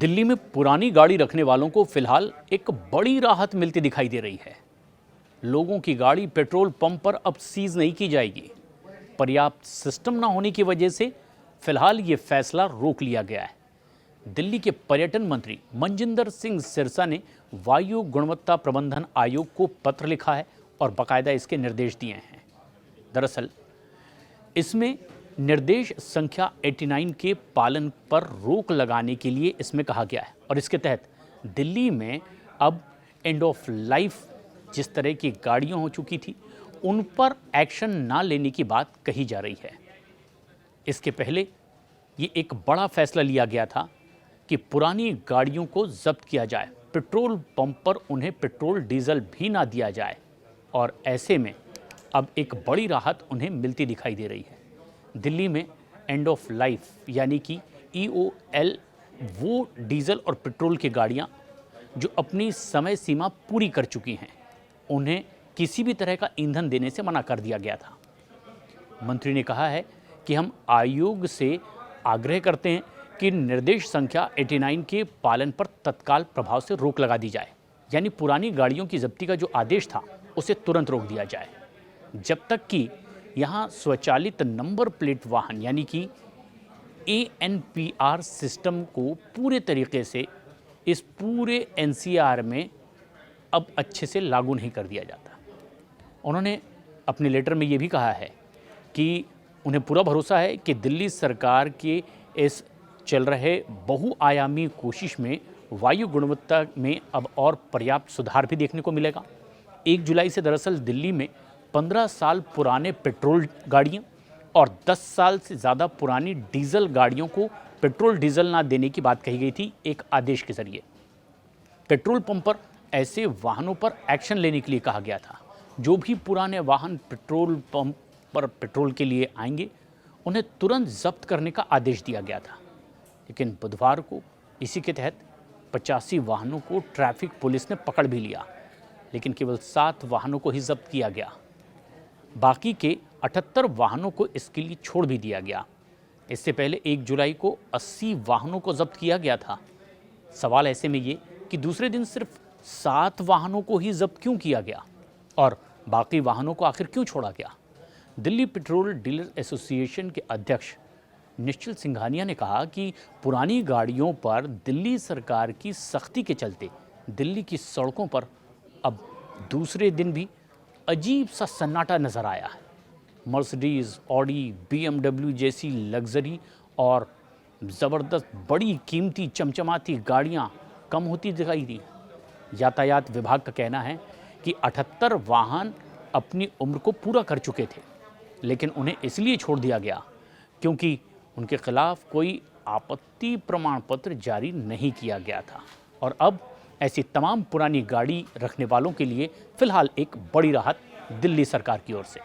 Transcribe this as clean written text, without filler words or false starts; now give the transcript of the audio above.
दिल्ली में पुरानी गाड़ी रखने वालों को फिलहाल एक बड़ी राहत मिलती दिखाई दे रही है। लोगों की गाड़ी पेट्रोल पंप पर अब सीज नहीं की जाएगी। पर्याप्त सिस्टम न होने की वजह से फिलहाल ये फैसला रोक लिया गया है। दिल्ली के पर्यटन मंत्री मनजिंदर सिंह सिरसा ने वायु गुणवत्ता प्रबंधन आयोग को पत्र लिखा है और बाकायदा इसके निर्देश दिए हैं। दरअसल इसमें निर्देश संख्या 89 के पालन पर रोक लगाने के लिए इसमें कहा गया है और इसके तहत दिल्ली में अब एंड ऑफ लाइफ जिस तरह की गाड़ियां हो चुकी थी उन पर एक्शन ना लेने की बात कही जा रही है। इसके पहले ये एक बड़ा फैसला लिया गया था कि पुरानी गाड़ियों को जब्त किया जाए, पेट्रोल पंप पर उन्हें पेट्रोल डीजल भी ना दिया जाए और ऐसे में अब एक बड़ी राहत उन्हें मिलती दिखाई दे रही है। दिल्ली में एंड ऑफ लाइफ यानी कि EOL वो डीजल और पेट्रोल की गाड़ियां जो अपनी समय सीमा पूरी कर चुकी हैं, उन्हें किसी भी तरह का ईंधन देने से मना कर दिया गया था। मंत्री ने कहा है कि हम आयोग से आग्रह करते हैं कि निर्देश संख्या 89 के पालन पर तत्काल प्रभाव से रोक लगा दी जाए, यानी पुरानी गाड़ियों की जब्ती का जो आदेश था उसे तुरंत रोक दिया जाए जब तक कि यहाँ स्वचालित नंबर प्लेट वाहन यानी कि ANPR सिस्टम को पूरे तरीके से इस पूरे NCR में अब अच्छे से लागू नहीं कर दिया जाता। उन्होंने अपने लेटर में ये भी कहा है कि उन्हें पूरा भरोसा है कि दिल्ली सरकार के इस चल रहे बहुआयामी कोशिश में वायु गुणवत्ता में अब और पर्याप्त सुधार भी देखने को मिलेगा। 1 जुलाई से दरअसल दिल्ली में 15 साल पुराने पेट्रोल गाड़ियां और 10 साल से ज़्यादा पुरानी डीजल गाड़ियों को पेट्रोल डीजल ना देने की बात कही गई थी एक आदेश के जरिए। पेट्रोल पंप पर ऐसे वाहनों पर एक्शन लेने के लिए कहा गया था। जो भी पुराने वाहन पेट्रोल पंप पर पेट्रोल के लिए आएंगे उन्हें तुरंत जब्त करने का आदेश दिया गया था। लेकिन बुधवार को इसी के तहत 85 वाहनों को ट्रैफिक पुलिस ने पकड़ भी लिया, लेकिन केवल 7 वाहनों को ही जब्त किया गया। बाकी के 78 वाहनों को इसके लिए छोड़ भी दिया गया। इससे पहले 1 जुलाई को 80 वाहनों को जब्त किया गया था। सवाल ऐसे में ये कि दूसरे दिन सिर्फ 7 वाहनों को ही जब्त क्यों किया गया और बाकी वाहनों को आखिर क्यों छोड़ा गया। दिल्ली पेट्रोल डीलर एसोसिएशन के अध्यक्ष निश्चल सिंघानिया ने कहा कि पुरानी गाड़ियों पर दिल्ली सरकार की सख्ती के चलते दिल्ली की सड़कों पर अब दूसरे दिन भी अजीब सा सन्नाटा नज़र आया है। मर्सिडीज़, ऑडी, BMW जैसी लग्जरी और ज़बरदस्त बड़ी कीमती चमचमाती गाड़ियां कम होती दिखाई दी। यातायात विभाग का कहना है कि 78 वाहन अपनी उम्र को पूरा कर चुके थे, लेकिन उन्हें इसलिए छोड़ दिया गया क्योंकि उनके खिलाफ कोई आपत्ति प्रमाण पत्र जारी नहीं किया गया था। और अब ऐसी तमाम पुरानी गाड़ी रखने वालों के लिए फिलहाल एक बड़ी राहत दिल्ली सरकार की ओर से।